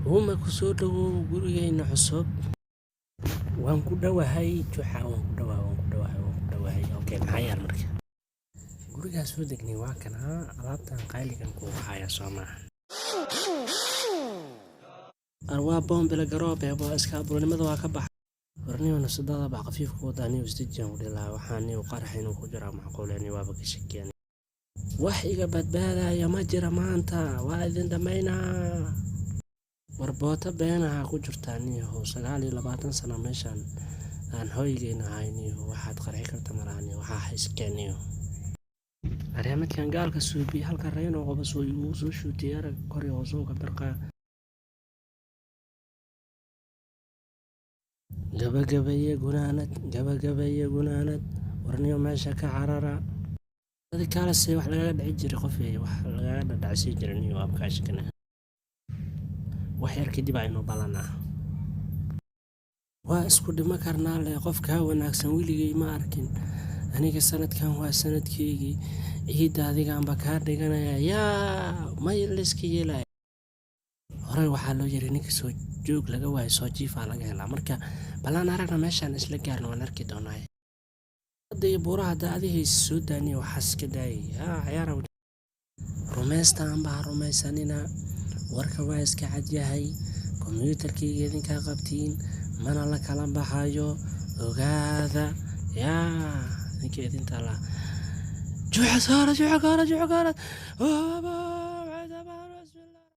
Uma ku soo dhawow gurigeenna cusub. Waan ku dhawahay juxa waan ku dhawahay. Okay, maxaa yaal marka? Gurigaas soo degnay waa kan alaabtan qaaligan ku haya Soomaa. Arwaa bombela garoobe waa iska bulanimada waa ka baxay. Warniyo nasadada baa qafiif ku wadaaniyo isdijan u dhilaa waxaan u qaraxin ku jira macquuleeni waaba ka shakiyeen. Wax iga badbaadaya ma jira maanta waa idin dhameynaa. Warboota beenaha ku jirtaaniyo 29 sano meeshan aan hoygeena hayniyo waxaad qarxi kartaa maraaniyo waxa hayskeeniyo. Ariyamadkan gaalka suubi halka reeno qoba soo shuutay arag kori oo soo ka barqa. Gabagabeeye gunaanad warniyo meesha ka carara. Dadka kala say wax laga dhici jiray qof wax laga dhacay jiraniyo abkaashkana. wax yar kadib aynu balanaa waa isku dhima karnaa le qofka wanaagsan wiligay ma arkin aniga sanadkan waa sanadkeygii ciida adiga aan ka dhiganaya yaa mayliski yeelay hore waxaa loo yiri ninka soo joog laga waayo soo jiifa laga helaa marka balan aragna meeshan isla gaarno waan arki doonaa haday buuraha daadihii soo daaniyo waxas ka daayay ciyaar rumeystaan baa rumeysanina warka waa iska cad yahay kombiyuutarkayga idinka qabtiin mana la kala baxayo ogaada ninka idinta la juuxa saara